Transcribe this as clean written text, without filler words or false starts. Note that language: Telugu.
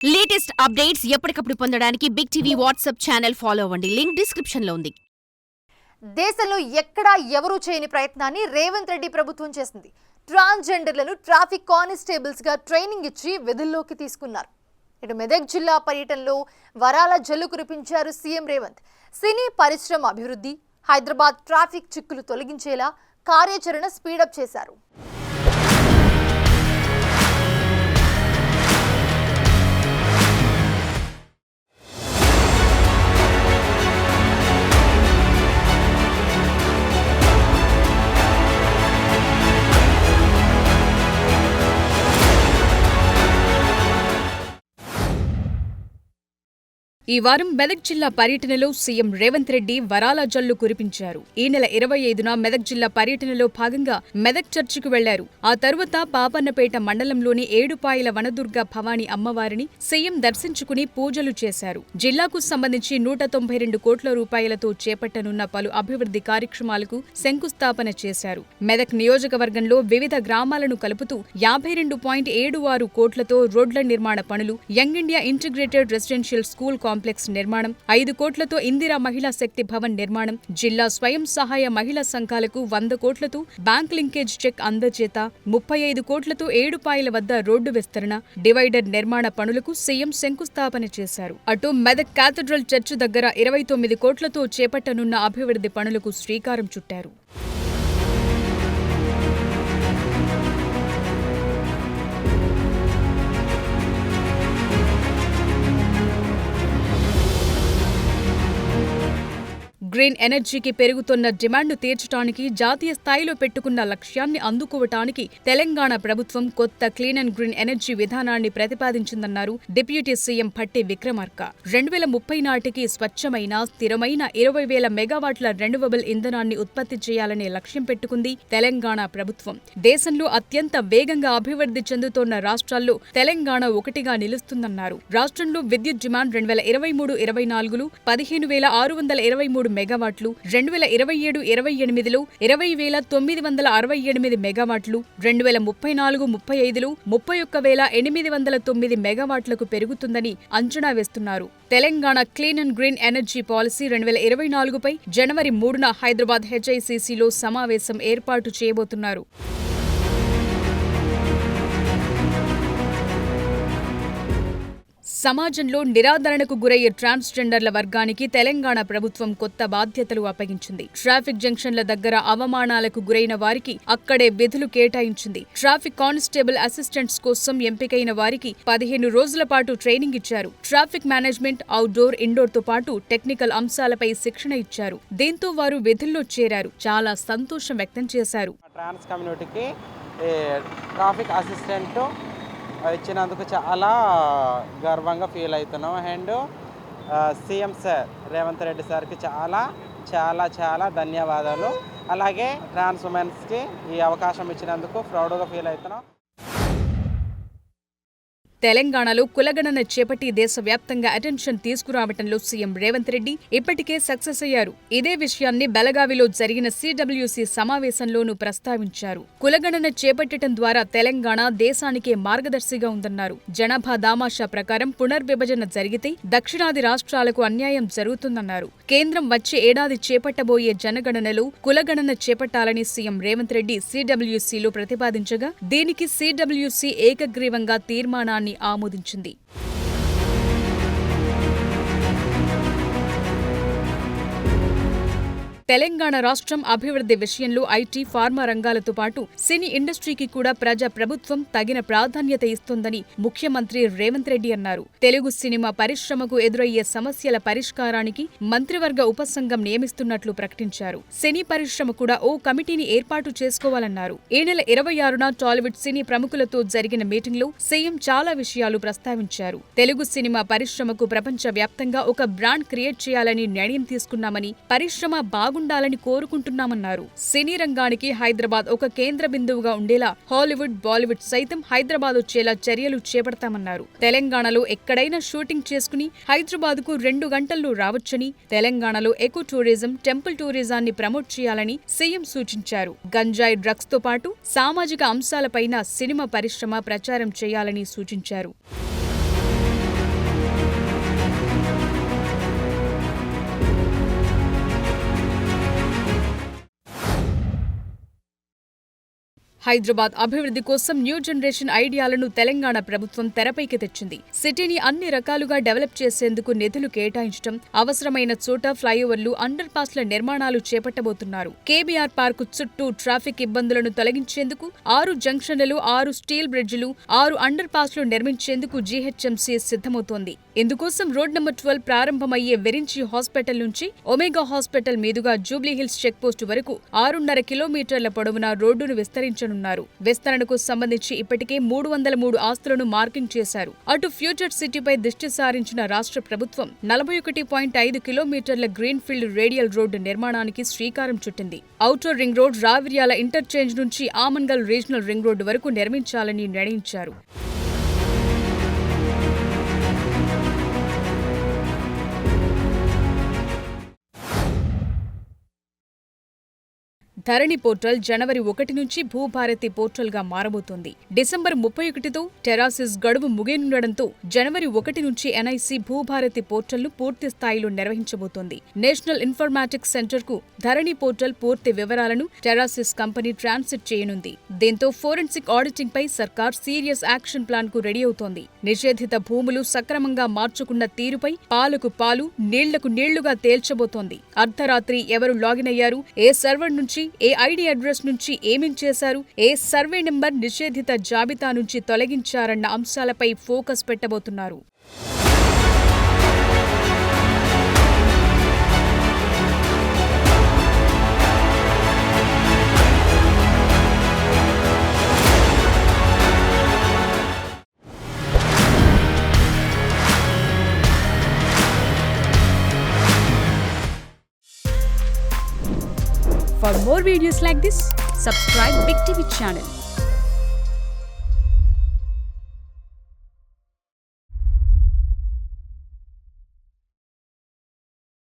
లేటెస్ట్ అప్డేట్స్ ఎప్పటికప్పుడు పొందడానికి big TV WhatsApp channel follow అవ్వండి. లింక్ డిస్క్రిప్షన్ లో ఉంది. దేశంలో ఎక్కడా ఎవరూ చేయని ప్రయత్నాన్ని రేవంత్ రెడ్డి ప్రభుత్వం చేసింది. ట్రాన్స్జెండర్లను ట్రాఫిక్ కానిస్టేబుల్స్ గా ట్రైనింగ్ ఇచ్చి విధుల్లోకి తీసుకున్నారు. ఇటు మెదక్ జిల్లా పర్యటనలో వరాల జల్లు కురిపించారు సీఎం రేవంత్. సినీ పరిశ్రమ అభివృద్ధి, హైదరాబాద్ ట్రాఫిక్ చిక్కులు తొలగించేలా కార్యాచరణ స్పీడప్ చేశారు. ఈ వారం మెదక్ జిల్లా పర్యటనలో సీఎం రేవంత్ రెడ్డి వరాల జల్లు కురిపించారు. ఈ నెల 25న మెదక్ జిల్లా పర్యటనలో భాగంగా మెదక్ చర్చికి వెళ్లారు. ఆ తరువాత పాపన్నపేట మండలంలోని ఏడుపాయల వనదుర్గ భవానీ అమ్మవారిని సీఎం దర్శించుకుని పూజలు చేశారు. జిల్లాకు సంబంధించి 192 కోట్ల రూపాయలతో చేపట్టనున్న పలు అభివృద్ధి కార్యక్రమాలకు శంకుస్థాపన చేశారు. మెదక్ నియోజకవర్గంలో వివిధ గ్రామాలను కలుపుతూ 52.76 కోట్లతో రోడ్ల నిర్మాణ పనులు, young India integrated residential school complex నిర్మాణం, 5 కోట్లతో ఇందిరా మహిళా శక్తి భవన్ నిర్మాణం, జిల్లా స్వయం సహాయ మహిళా సంఘాలకు 100 కోట్లతో బ్యాంక్ లింకేజ్ చెక్ అందజేత, 35 కోట్లతో ఏడుపాయల వద్ద రోడ్డు విస్తరణ, డివైడర్ నిర్మాణ పనులకు సీఎం శంకుస్థాపన చేశారు. అటు మెదక్ కాథడ్రల్ చర్చి దగ్గర 29 కోట్లతో చేపట్టనున్న అభివృద్ధి పనులకు శ్రీకారం చుట్టారు. గ్రీన్ ఎనర్జీకి పెరుగుతున్న డిమాండ్ను తీర్చడానికి జాతీయ స్థాయిలో పెట్టుకున్న లక్ష్యాన్ని అందుకోవటానికి తెలంగాణ ప్రభుత్వం కొత్త క్లీన్ అండ్ గ్రీన్ ఎనర్జీ విధానాన్ని ప్రతిపాదించిందన్నారు డిప్యూటీ సీఎం భట్టి విక్రమార్క. 2030 నాటికి స్వచ్ఛమైన, స్థిరమైన 20,000 మెగావాట్ల రెన్యూవబుల్ ఇంధనాన్ని ఉత్పత్తి చేయాలనే లక్ష్యం పెట్టుకుంది తెలంగాణ ప్రభుత్వం. దేశంలో అత్యంత వేగంగా అభివృద్ధి చెందుతోన్న రాష్ట్రాల్లో తెలంగాణ ఒకటిగా నిలుస్తుందన్నారు. రాష్ట్రంలో విద్యుత్ డిమాండ్ 2023-24లో 15,623 మెగావాట్లు, 2027-28లో 20,968 మెగావాట్లు, 2034-35లో 31,809 మెగావాట్లకు పెరుగుతుందని అంచనా వేస్తున్నారు. Telangana clean and green energy policy 2024పై జనవరి 3న హైదరాబాద్ హెచ్ఐసిసిలో సమావేశం ఏర్పాటు చేయబోతున్నారు. సమాజంలో నిరాదరణకు గురయ్యే ట్రాన్స్జెండర్ల వర్గానికి తెలంగాణ ప్రభుత్వం కొత్త బాధ్యతలు అప్పగించింది. ట్రాఫిక్ జంక్షన్ల దగ్గర అవమానాలకు గురైన వారికి అక్కడే విధులు కేటాయించింది. ట్రాఫిక్ కానిస్టేబుల్ అసిస్టెంట్స్ కోసం ఎంపికైన వారికి 15 రోజుల పాటు ట్రైనింగ్ ఇచ్చారు. ట్రాఫిక్ మేనేజ్మెంట్, అవుట్డోర్, ఇండోర్తో పాటు టెక్నికల్ అంశాలపై శిక్షణ ఇచ్చారు. దీంతో వారు విధుల్లో చేరారు. చాలా సంతోషం వ్యక్తం చేశారు. ట్రాన్స్ కమ్యూనిటీకి ట్రాఫిక్ అసిస్టెంట్ ఇచ్చినందుకు చాలా గర్వంగా ఫీల్ అవుతున్నాం. And CM sir Revanth Reddy సార్కి చాలా చాలా చాలా ధన్యవాదాలు. అలాగే ట్రాన్స్ ఉమెన్స్కి ఈ అవకాశం ఇచ్చినందుకు ప్రౌడ్గా ఫీల్ అవుతున్నాం. తెలంగాణలో కులగణన చేపట్టి దేశవ్యాప్తంగా అటెన్షన్ తీసుకురావటంలో సీఎం రేవంత్ రెడ్డి ఇప్పటికే సక్సెస్ అయ్యారు. ఇదే విషయాన్ని బెళగావిలో జరిగిన సిడబ్ల్యూసీ సమావేశంలోనూ ప్రస్తావించారు. కులగణన చేపట్టడం ద్వారా తెలంగాణ దేశానికే మార్గదర్శిగా ఉందన్నారు. జనాభా దామాషా ప్రకారం పునర్విభజన జరిగితే దక్షిణాది రాష్ట్రాలకు అన్యాయం జరుగుతుందన్నారు. కేంద్రం వచ్చే ఏడాది చేపట్టబోయే జనగణనలో కులగణన చేపట్టాలని సీఎం రేవంత్ రెడ్డి సిడబ్ల్యూసీలో ప్రతిపాదించగా దీనికి సిడబ్ల్యూసీ ఏకగ్రీవంగా తీర్మానాన్ని ఆమోదించింది. తెలంగాణ రాష్ట్రం అభివృద్ధి విషయంలో ఐటీ, ఫార్మా రంగాలతో పాటు సినీ ఇండస్ట్రీకి కూడా ప్రజా ప్రభుత్వం తగిన ప్రాధాన్యత ఇస్తోందని ముఖ్యమంత్రి రేవంత్ రెడ్డి అన్నారు. తెలుగు సినిమా పరిశ్రమకు ఎదురయ్యే సమస్యల పరిష్కారానికి మంత్రివర్గ ఉపసంఘం నియమిస్తున్నట్లు ప్రకటించారు. సినీ పరిశ్రమ కూడా ఓ కమిటీని ఏర్పాటు చేసుకోవాలన్నారు. ఈ నెల 26న టాలీవుడ్ సినీ ప్రముఖులతో జరిగిన మీటింగ్లో సీఎం చాలా విషయాలు ప్రస్తావించారు. తెలుగు సినిమా పరిశ్రమకు ప్రపంచ వ్యాప్తంగా ఒక బ్రాండ్ క్రియేట్ చేయాలని నిర్ణయం తీసుకున్నామని, పరిశ్రమ బాగుండాలని కోరుకుంటున్నామన్నారు. సినీ రంగానికి హైదరాబాద్ ఒక కేంద్ర బిందువుగా ఉండేలా హాలీవుడ్, బాలీవుడ్ సైతం హైదరాబాద్ వచ్చేలా చర్యలు చేపడతామన్నారు. తెలంగాణలో ఎక్కడైనా షూటింగ్ చేసుకుని హైదరాబాద్కు 2 గంటల్లో రావచ్చని, తెలంగాణలో ఎకో టూరిజం, టెంపుల్ టూరిజాన్ని ప్రమోట్ చేయాలని సీఎం సూచించారు. గంజాయి, డ్రగ్స్ తో పాటు సామాజిక అంశాలపైన సినిమా పరిశ్రమ ప్రచారం చేయాలని సూచించారు. హైదరాబాద్ అభివృద్ధి కోసం న్యూ జనరేషన్ ఐడియాలను తెలంగాణ ప్రభుత్వం తెరపైకి తెచ్చింది. సిటీని అన్ని రకాలుగా డెవలప్ చేసేందుకు నిధులు కేటాయించడం, అవసరమైన చోట ఫ్లైఓవర్లు, అండర్ పాస్ల నిర్మాణాలు చేపట్టబోతున్నారు. కేబీఆర్ పార్కు చుట్టూ ట్రాఫిక్ ఇబ్బందులను తొలగించేందుకు 6 జంక్షన్లలో 6 స్టీల్ బ్రిడ్జిలు, 6 అండర్ పాస్లు నిర్మించేందుకు జీహెచ్ఎంసీ సిద్ధమవుతోంది. ఇందుకోసం రోడ్ నంబర్ 12 ప్రారంభమయ్యే వెరించి హాస్పిటల్ నుంచి ఒమేగా హాస్పిటల్ మీదుగా జూబ్లీహిల్స్ చెక్పోస్టు వరకు 6.5 కిలోమీటర్ల పొడవున రోడ్డును విస్తరించనున్నారు. విస్తరణకు సంబంధించి ఇప్పటికే 303 ఆస్తులను మార్కింగ్ చేశారు. అటు ఫ్యూచర్ సిటీపై దృష్టి సారించిన రాష్ట్ర ప్రభుత్వం 41.5 కిలోమీటర్ల గ్రీన్ ఫీల్డ్ రేడియల్ రోడ్డు నిర్మాణానికి శ్రీకారం చుట్టింది. Outer ring road, Raviryal interchange నుంచి ఆమన్గల్ రీజనల్ రింగ్ రోడ్డు వరకు నిర్మించాలని నిర్ణయించారు. ధరణి పోర్టల్ జనవరి 1 నుంచి భూభారతి పోర్టల్గా మారబోతోంది. డిసెంబర్ 31తో టెరాసిస్ గడువు ముగియనుండటంతో జనవరి 1 నుంచి ఎన్ఐసి భూభారతి పోర్టల్ను పూర్తి స్థాయిలో నిర్వహించబోతోంది. నేషనల్ ఇన్ఫర్మాటిక్స్ సెంటర్కు ధరణి పోర్టల్ పూర్తి వివరాలను టెరాసిస్ కంపెనీ ట్రాన్స్మిట్ చేయనుంది. దీంతో ఫోరెన్సిక్ ఆడిటింగ్ పై సర్కార్ సీరియస్ యాక్షన్ ప్లాన్ కు రెడీ అవుతోంది. నిషేధిత భూములు సక్రమంగా మార్చుకున్న తీరుపై పాలకు పాలు, నీళ్లకు నీళ్లుగా తేల్చబోతోంది. అర్ధరాత్రి ఎవరు లాగిన్ అయ్యారు, ఏ సర్వర్ నుంచి, ఏ ఐడి అడ్రస్ నుంచి ఏమేం చేశారు, ఏ సర్వే నెంబర్ నిషేధిత జాబితా నుంచి తొలగించారన్న అంశాలపై focus పెట్టబోతున్నారు. For more videos like this, subscribe Big TV channel.